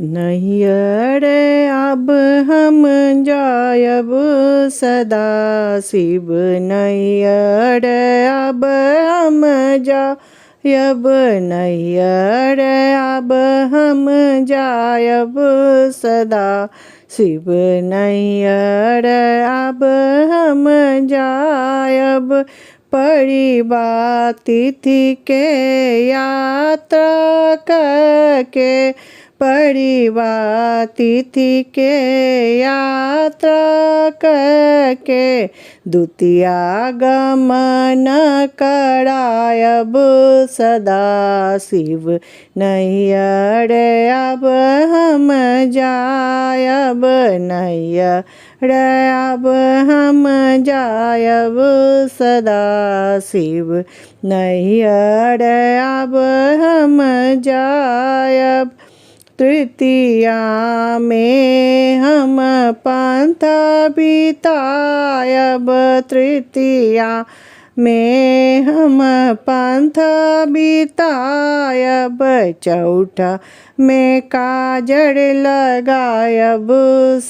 नैयर अब हम जायब सदा शिव नैयर अब हम जायब नैयर अब हम जायब सदा शिव नैयर अब हम जायब परिवार तिथि के यात्रा करके परिवार तिथि के यात्रा करके द्वितीया गमन करायब सदा शिव नैयर अब हम जायब नैयर अब हम जायब सदा शिव नैयर अब हम जायब तृतीया में हम पंथ बितायब तृतीया में हम पंथ बितायब चौथा में काजर लगायब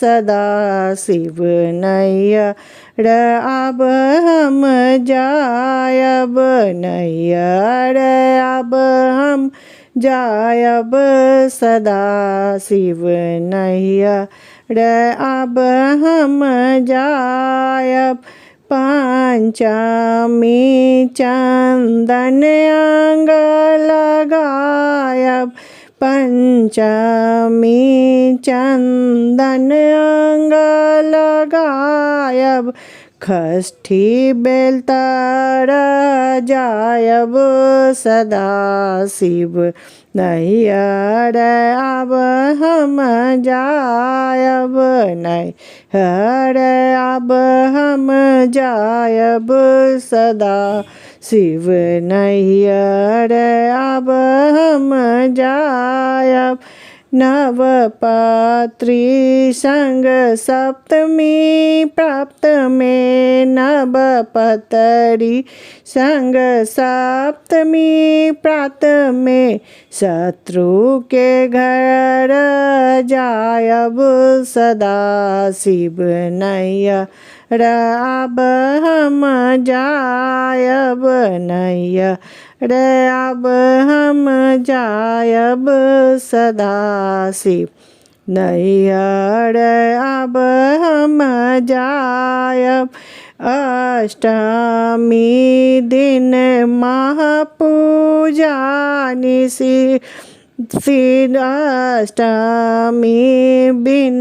सदा शिव नैयर अब हम जायब नैयर अब हम जायब सदा शिव नैयर अब हम जायब पंचमी चंदन अंग लगायब पंचमी चंदन अंग लगायब षष्ठी बेलतर जायब सदा शिव नैयर अब हम जायब नैयर अब हम जायब सदा शिव नैयर अब हम जायब नवपत्री संग सप्तमी प्राप्त में नवपत्री संग सप्तमी प्राप्त में शत्रु के घर जायब सदा शिव नैयर अब हम जायब नैयर अब हम जायब सदा शिव नैयर अब हम जायब अष्टमी दिन महापूजा निशि अष्टमी दिन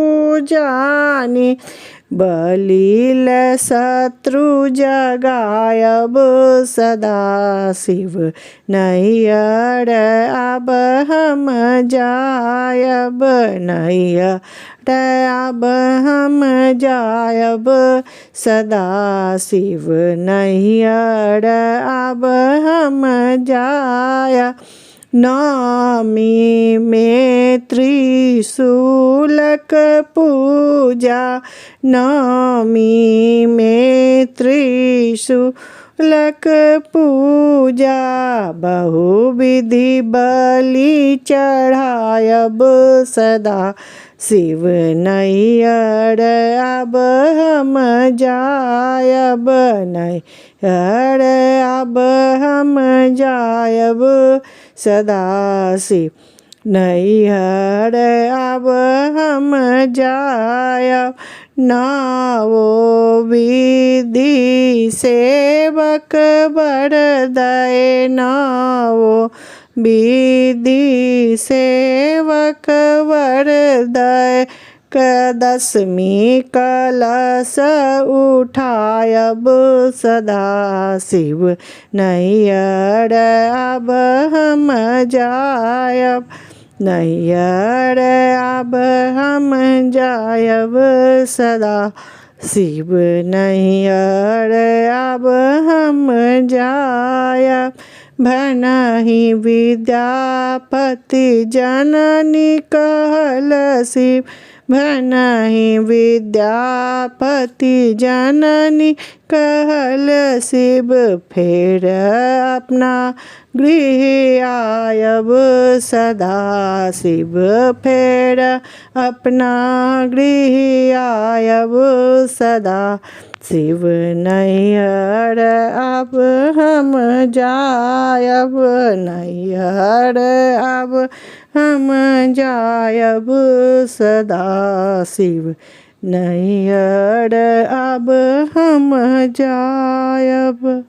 महापूजानि बलिल शत्रु जगायब सदा शिव नैयर अब हम जायब नैयर अब हम जायब सदा शिव नैयर अब हम जायब नवमी में त्रिशूलक पूजा नवमी में त्रिशूलक पूजा बहुविधि बलि चढ़ायब सदा शिव नैयर अब हम जायब नैयर अब हम जायब सदा शिव नैयर अब हम जायब नवो विधि सेवक बरदय नवो विधि सेवक वरदय दशमी कलश उठायब सदा शिव नैयर अब हम जायब नैयर अब हम जायब सदा शिव नैयर अब हम जायब भनहि विद्यापति जननी कहल शिव भनहि विद्यापति जननी कहल शिव फेर अपना गृह जायब सदा शिव फेर अपना गृह आयब सदा शिव नैहर अब हम जायब नैहर अब हम जायब सदा शिव नैहर अब हम जायब।